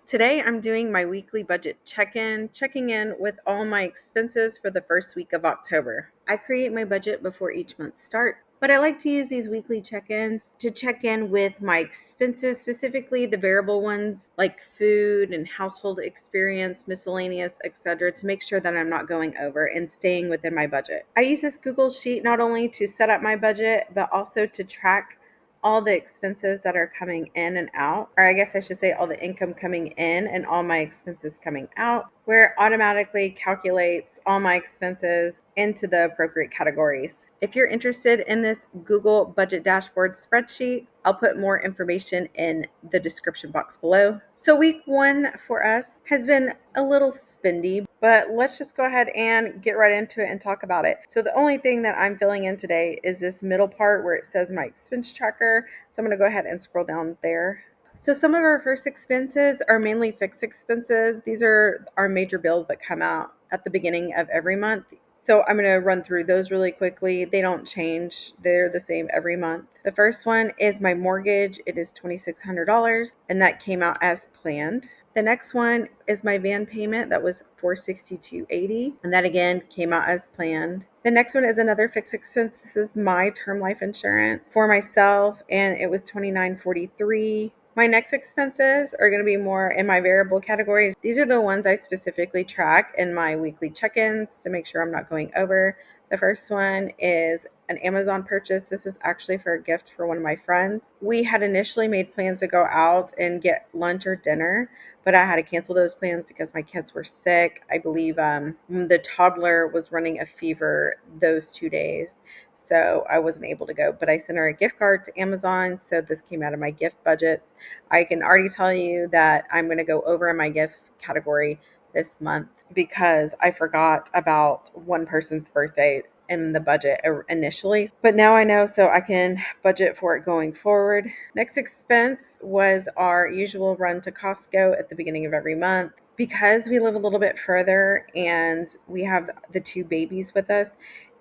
Today I'm doing my weekly budget check-in, checking in with all my expenses for the first week of October. I create my budget before each month starts, but I like to use these weekly check-ins to check in with my expenses, specifically the variable ones like food and household experience, miscellaneous, etc., to make sure that I'm not going over and staying within my budget. I use this Google Sheet not only to set up my budget, but also to track all the expenses that are coming in and out, or I guess I should say all the income coming in and all my expenses coming out, where it automatically calculates all my expenses into the appropriate categories. If you're interested in this Google Budget Dashboard spreadsheet, I'll put more information in the description box below. So week one for us has been a little spendy, but let's just go ahead and get right into it and talk about it. So the only thing that I'm filling in today is this middle part where it says my expense tracker. So I'm going to go ahead and scroll down there. So some of our first expenses are mainly fixed expenses. These are our major bills that come out at the beginning of every month. So I'm going to run through those really quickly. They don't change. They're the same every month. The first one is my mortgage. It is $2,600, and that came out as planned. The next one is my van payment. That was $462.80, and that again came out as planned. The next one is another fixed expense. This is my term life insurance for myself, and it was $29.43. My next expenses are going to be more in my variable categories. These are the ones I specifically track in my weekly check-ins to make sure I'm not going over. The first one is an Amazon purchase. This was actually for a gift for one of my friends. We had initially made plans to go out and get lunch or dinner, but I had to cancel those plans because my kids were sick. I believe the toddler was running a fever those 2 days. So I wasn't able to go, but I sent her a gift card to Amazon. So this came out of my gift budget. I can already tell you that I'm going to go over in my gift category this month because I forgot about one person's birthday in the budget initially, but now I know, so I can budget for it going forward. Next expense was our usual run to Costco at the beginning of every month. Because we live a little bit further and we have the two babies with us,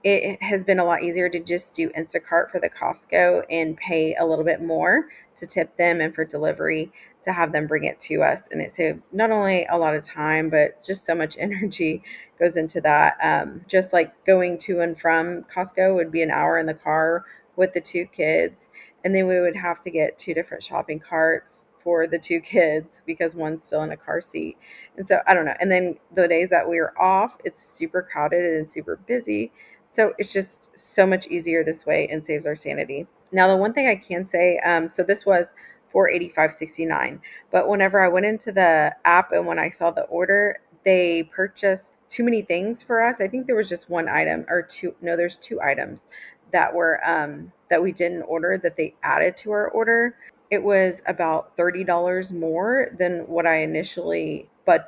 it has been a lot easier to just do Instacart for the Costco and pay a little bit more to tip them and for delivery to have them bring it to us. And it saves not only a lot of time, but just so much energy goes into that. Just like going to and from Costco would be an hour in the car with the two kids. And then we would have to get two different shopping carts for the two kids because one's still in a car seat. And so I don't know. And then the days that we are off, it's super crowded and super busy. So it's just so much easier this way and saves our sanity. Now, the one thing I can say, so this was $485.69, but whenever I went into the app and when I saw the order, they purchased too many things for us. I think there was just one item or two. No, there's two items that were that we didn't order that they added to our order. It was about $30 more than what I initially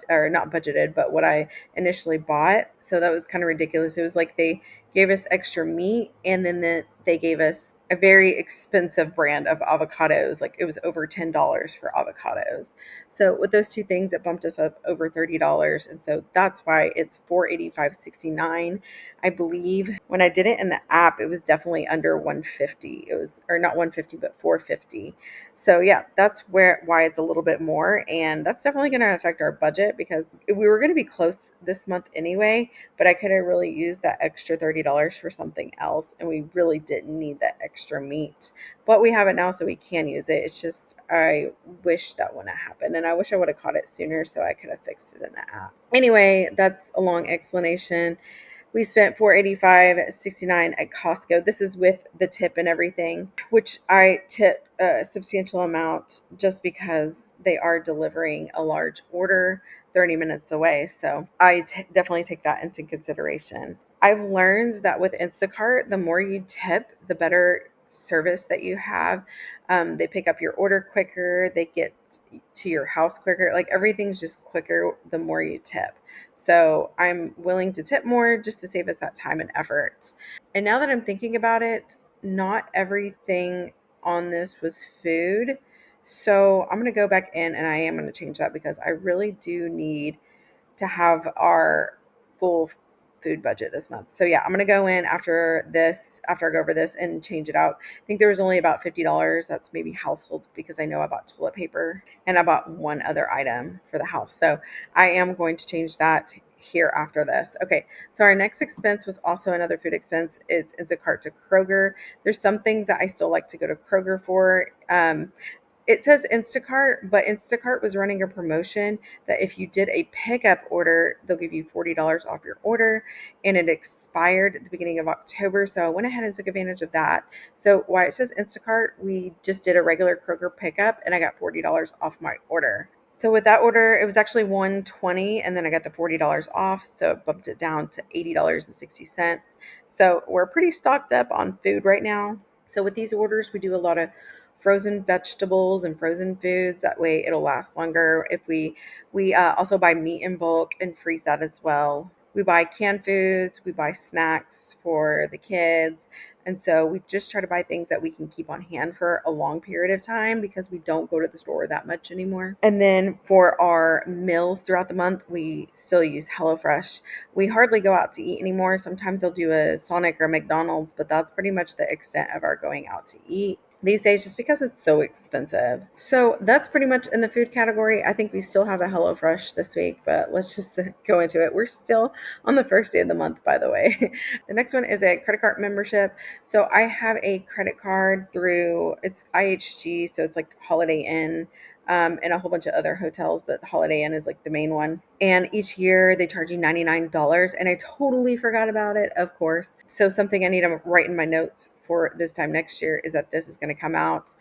or not budgeted, but what I initially bought. So that was kind of ridiculous. It was like they gave us extra meat and then they gave us a very expensive brand of avocados. Like it was over $10 for avocados. So with those two things, it bumped us up over $30. And so that's why it's $485.69. I believe when I did it in the app, it was definitely under 150. It was, or not 150, but 450. So yeah, that's why it's a little bit more. And that's definitely going to affect our budget because we were going to be close this month anyway, but I could have really used that extra $30 for something else. And we really didn't need that extra meat, but we have it now, so we can use it. It's just, I wish that wouldn't have happened. And I wish I would have caught it sooner so I could have fixed it in the app. Anyway, that's a long explanation. We spent $485.69 at Costco. This is with the tip and everything, which I tip a substantial amount just because they are delivering a large order 30 minutes away. So I definitely take that into consideration. I've learned that with Instacart, the more you tip, the better service that you have. They pick up your order quicker. They get to your house quicker. Like everything's just quicker the more you tip. So I'm willing to tip more just to save us that time and effort. And now that I'm thinking about it, not everything on this was food. So I'm going to go back in and I am going to change that because I really do need to have our full food budget this month. So yeah, I'm gonna go in after I go over this and change it out. I think there was only about $50. That's maybe household because I know I bought toilet paper and I bought one other item for the house. So I am going to change that here after this. Okay, so our next expense was also another food expense. It's Instacart to Kroger. There's some things that I still like to go to Kroger for. It says Instacart, but Instacart was running a promotion that if you did a pickup order, they'll give you $40 off your order, and it expired at the beginning of October. So I went ahead and took advantage of that. So why it says Instacart, we just did a regular Kroger pickup, and I got $40 off my order. So with that order, it was actually $120, and then I got the $40 off, so it bumped it down to $80.60. So we're pretty stocked up on food right now. So with these orders, we do a lot of frozen vegetables and frozen foods. That way it'll last longer. If we also buy meat in bulk and freeze that as well. We buy canned foods, we buy snacks for the kids. And so we just try to buy things that we can keep on hand for a long period of time because we don't go to the store that much anymore. And then for our meals throughout the month, we still use HelloFresh. We hardly go out to eat anymore. Sometimes I'll do a Sonic or McDonald's, but that's pretty much the extent of our going out to eat these days just because it's so expensive. So that's pretty much in the food category. I think we still have a HelloFresh this week, but let's just go into it. We're still on the first day of the month, by the way. The next one is a credit card membership. So I have a credit card through, it's IHG, so it's like Holiday Inn. And a whole bunch of other hotels, but the Holiday Inn is like the main one. And each year they charge you $99, and I totally forgot about it, of course. So something I need to write in my notes for this time next year is that this is going to come out.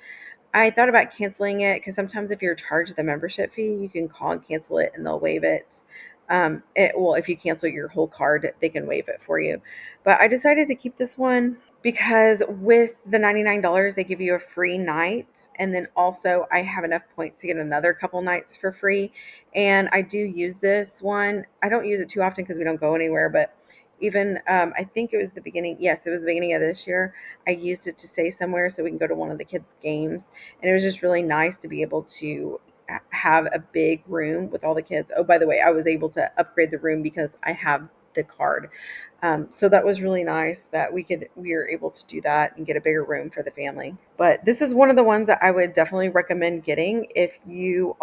I thought about canceling it because sometimes if you're charged the membership fee, you can call and cancel it and they'll waive it. Well, if you cancel your whole card, they can waive it for you. But I decided to keep this one because with the $99, they give you a free night. And then also, I have enough points to get another couple nights for free. And I do use this one. I don't use it too often because we don't go anywhere, but even I think it was the beginning. Yes, it was the beginning of this year. I used it to stay somewhere so we can go to one of the kids' games. And it was just really nice to be able to have a big room with all the kids. Oh, by the way, I was able to upgrade the room because I have the card. So that was really nice that we were able to do that and get a bigger room for the family. But this is one of the ones that I would definitely recommend getting if you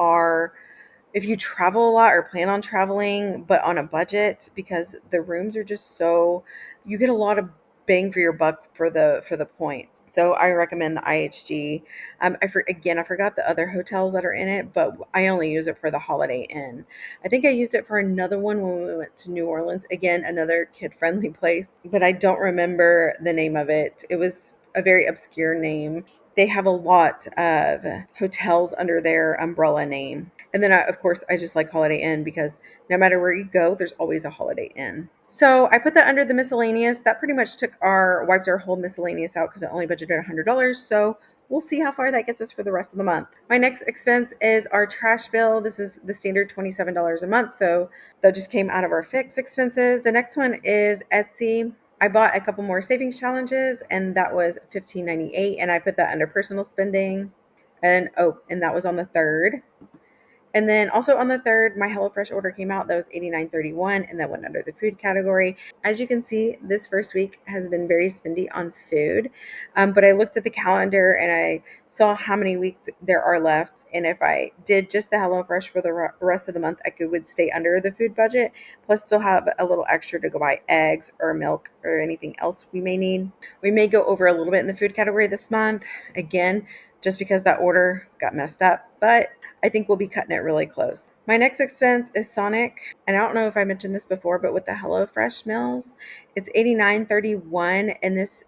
travel a lot or plan on traveling, but on a budget, because the rooms are just so, you get a lot of bang for your buck for the points. So I recommend the IHG. I forgot the other hotels that are in it, but I only use it for the Holiday Inn. I think I used it for another one when we went to New Orleans. Again, another kid-friendly place, but I don't remember the name of it. It was a very obscure name. They have a lot of hotels under their umbrella name. And then, of course, I just like Holiday Inn because no matter where you go, there's always a Holiday Inn. So I put that under the miscellaneous. That pretty much wiped our whole miscellaneous out because I only budgeted $100. So we'll see how far that gets us for the rest of the month. My next expense is our trash bill. This is the standard $27 a month. So that just came out of our fixed expenses. The next one is Etsy. I bought a couple more savings challenges, and that was $15.98, and I put that under personal spending. And that was on the 3rd. And then also on the 3rd, my HelloFresh order came out. That was $89.31, and that went under the food category. As you can see, this first week has been very spendy on food. But I looked at the calendar and I saw how many weeks there are left. And if I did just the HelloFresh for the rest of the month, would stay under the food budget, plus still have a little extra to go buy eggs or milk or anything else we may need. We may go over a little bit in the food category this month. Again, just because that order got messed up. But I think we'll be cutting it really close. My next expense is Sonic. And I don't know if I mentioned this before, but with the HelloFresh meals, it's $89.31. And this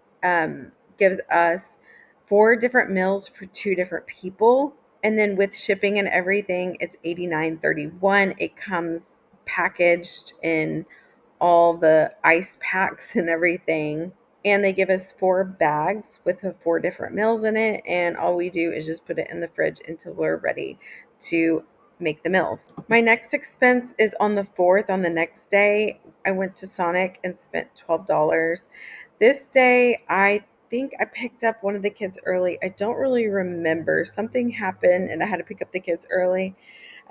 gives us 4 different meals for 2 different people. And then with shipping and everything, it's $89.31. It comes packaged in all the ice packs and everything. And they give us 4 bags with the 4 different meals in it. And all we do is just put it in the fridge until we're ready to make the meals. My next expense is on the 4th. On the next day, I went to Sonic and spent $12. This day, I think I picked up one of the kids early. I don't really remember. Something happened and I had to pick up the kids early.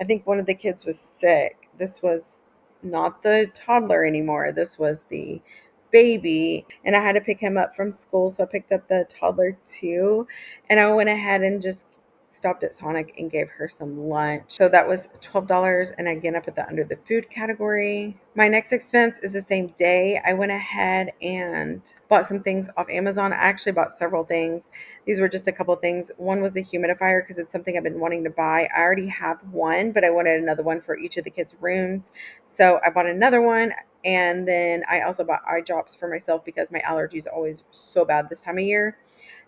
I think one of the kids was sick. This was not the toddler anymore. This was the baby, and I had to pick him up from school, so I picked up the toddler too. And I went ahead and just stopped at Sonic and gave her some lunch. So that was $12, and again I put that under the food category. My next expense is the same day. I went ahead and bought some things off Amazon. I actually bought several things. These were just a couple of things. One was the humidifier because it's something I've been wanting to buy. I already have one, but I wanted another one for each of the kids' rooms. So I bought another one. And then I also bought eye drops for myself because my allergies are always so bad this time of year.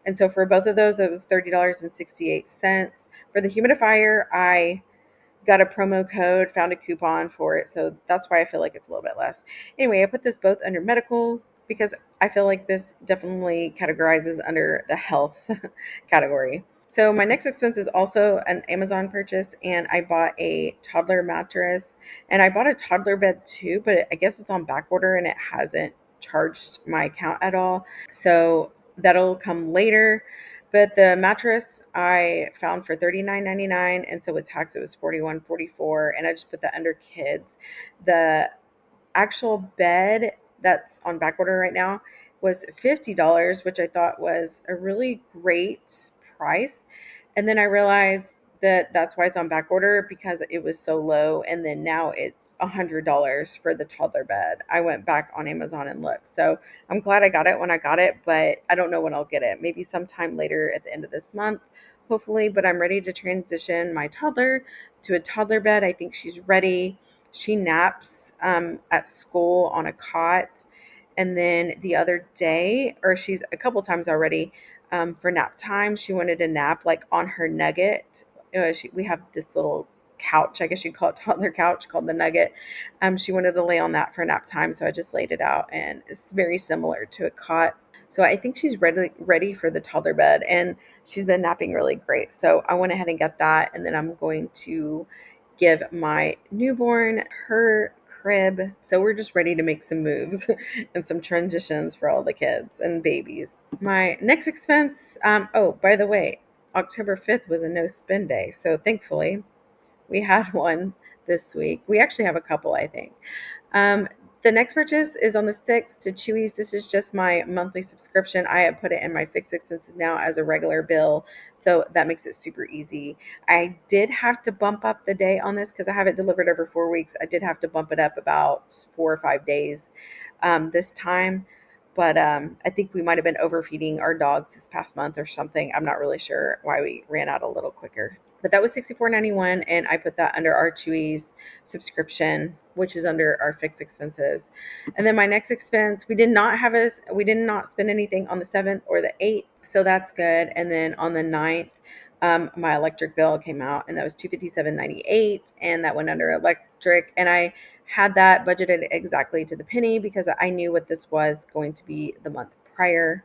And so for both of those, it was $30.68. For the humidifier, I got a promo code, found a coupon for it. So that's why I feel like it's a little bit less. Anyway, I put this both under medical because I feel like this definitely categorizes under the health category. So my next expense is also an Amazon purchase, and I bought a toddler mattress, and I bought a toddler bed too, but I guess it's on back order and it hasn't charged my account at all. So that'll come later. But the mattress I found for $39.99, and so with tax it was $41.44, and I just put that under kids. The actual bed that's on back order right now was $50, which I thought was a really great price. And then I realized that that's why it's on back order because it was so low. And then now it's $100 for the toddler bed. I went back on Amazon and looked. So I'm glad I got it when I got it, but I don't know when I'll get it. Maybe sometime later at the end of this month, hopefully. But I'm ready to transition my toddler to a toddler bed. I think she's ready. She naps at school on a cot. And then the other day, or she's a couple times already, for nap time, she wanted a nap like on her nugget. We have this little couch, I guess you'd call it toddler couch called the nugget. She wanted to lay on that for nap time. So I just laid it out, and it's very similar to a cot. So I think she's ready for the toddler bed, and she's been napping really great. So I went ahead and got that, and then I'm going to give my newborn her crib. So we're just ready to make some moves and some transitions for all the kids and babies. My next expense, oh, by the way, October 5th was a no spend day. So thankfully we had one this week. We actually have a couple, I think. Um, the next purchase is on the 6th to Chewy's. This is just my monthly subscription. I have put it in my fixed expenses now as a regular bill, so that makes it super easy. I did have to bump up the day on this because I have it delivered over 4 weeks. I did have to bump it up about 4 or 5 days this time. But I think we might have been overfeeding our dogs this past month or something. I'm not really sure why we ran out a little quicker. But that was $64.91, and I put that under our Chewy's subscription, which is under our fixed expenses. And then my next expense, we did not spend anything on the 7th or the 8th, so that's good. And then on the 9th, my electric bill came out, and that was $257.98, and that went under electric. And I had that budgeted exactly to the penny because I knew what this was going to be the month prior.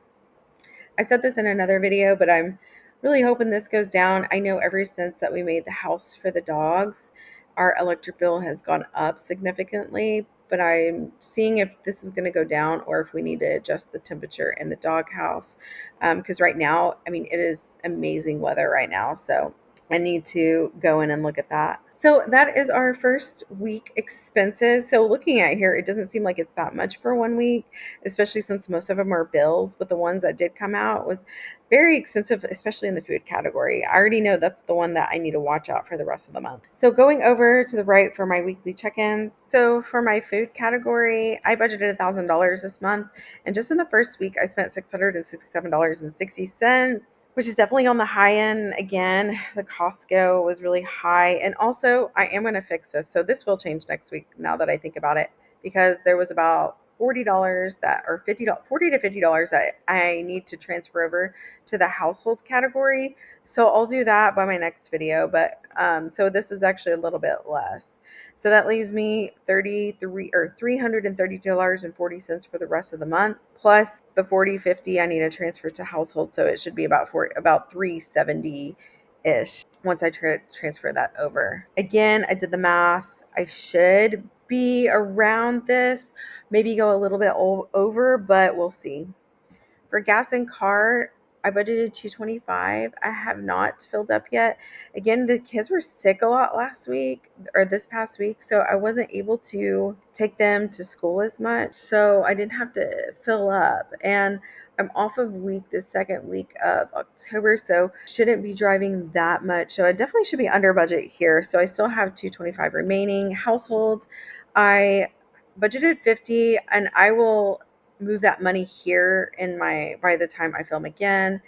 I said this in another video, but I'm really hoping this goes down. I know ever since that we made the house for the dogs, our electric bill has gone up significantly, but I'm seeing if this is going to go down or if we need to adjust the temperature in the dog house. Because right now, I mean, it is amazing weather right now. So I need to go in and look at that. So that is our first week expenses. So looking at here, it doesn't seem like it's that much for 1 week, especially since most of them are bills. But the ones that did come out was very expensive, especially in the food category. I already know that's the one that I need to watch out for the rest of the month. So going over to the right for my weekly check-ins. So for my food category, I budgeted $1,000 this month. And just in the first week, I spent $667.60, which is definitely on the high end. Again, the Costco was really high. And also, I am going to fix this. So this will change next week now that I think about it, because there was about $40 that, or $40 to $50 that I need to transfer over to the household category. So I'll do that by my next video. But so this is actually a little bit less. So that leaves me $332.40 for the rest of the month, plus the $40.50 I need to transfer to household. So it should be about $370-ish once I transfer that over. Again, I did the math. I should be around this, maybe go a little bit over, but we'll see. For gas and car, I budgeted 225. I have not filled up yet. Again, the kids were sick a lot last week or this past week, so I wasn't able to take them to school as much. So I didn't have to fill up. And I'm off of the second week of October, so shouldn't be driving that much. So I definitely should be under budget here. So I still have 225 remaining. Household, I budgeted 50, and I will move that money here in my by the time I film again.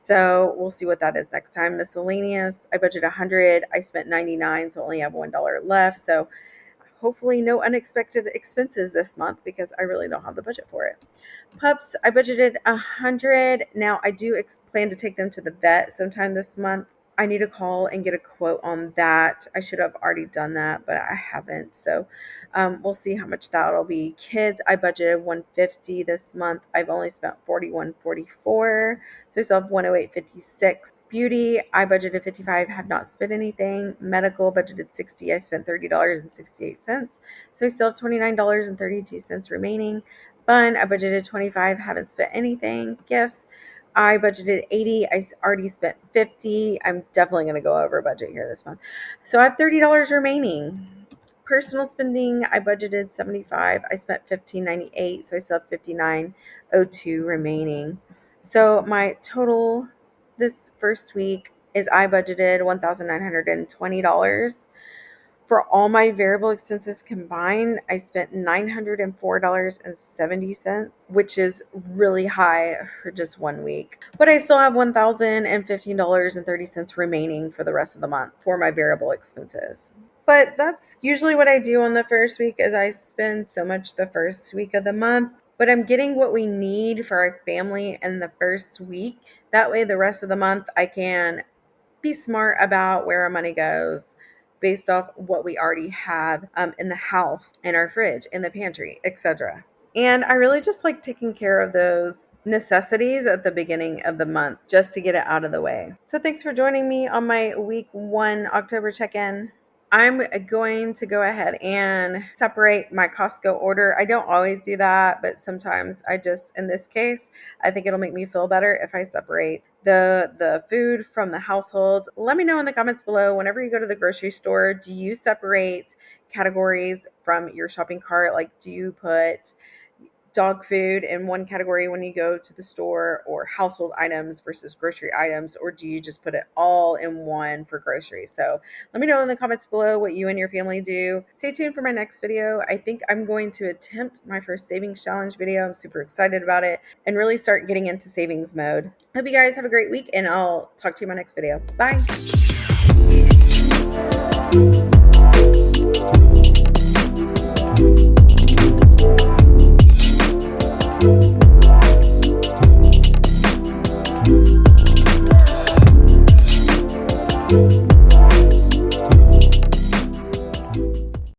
So we'll see what that is next time. Miscellaneous, I budgeted 100. I spent 99, so only have $1 left. So hopefully no unexpected expenses this month because I really don't have the budget for it. Pups, I budgeted 100. Now I do plan to take them to the vet sometime this month. I need to call and get a quote on that. I should have already done that, but I haven't. So we'll see how much that'll be. Kids, I budgeted 150 this month. I've only spent 41.44, so I still have 108.56. Beauty, I budgeted 55, have not spent anything. Medical, budgeted 60, I spent $30.68. So I still have $29.32 remaining. Fun, I budgeted 25, haven't spent anything. Gifts, I budgeted 80, I already spent 50. I'm definitely going to go over budget here this month. So I have $30 remaining. Personal spending, I budgeted 75, I spent 15.98, so I still have 59.02 remaining. So my total this first week is I budgeted $1,920. For all my variable expenses combined, I spent $904.70, which is really high for just 1 week. But I still have $1,015.30 remaining for the rest of the month for my variable expenses. But that's usually what I do on the first week, is I spend so much the first week of the month. But I'm getting what we need for our family in the first week. That way the rest of the month I can be smart about where our money goes based off what we already have in the house, in our fridge, in the pantry, etc. And I really just like taking care of those necessities at the beginning of the month just to get it out of the way. So thanks for joining me on my week 1 October check-in. I'm going to go ahead and separate my Costco order. I don't always do that, but sometimes in this case, I think it'll make me feel better if I separate the food from the household. Let me know in the comments below, whenever you go to the grocery store, do you separate categories from your shopping cart? Like, do you put dog food in one category when you go to the store, or household items versus grocery items, or do you just put it all in one for groceries? So let me know in the comments below what you and your family do. Stay tuned for my next video. I think I'm going to attempt my first savings challenge video. I'm super excited about it and really start getting into savings mode. Hope you guys have a great week, and I'll talk to you in my next video. Bye.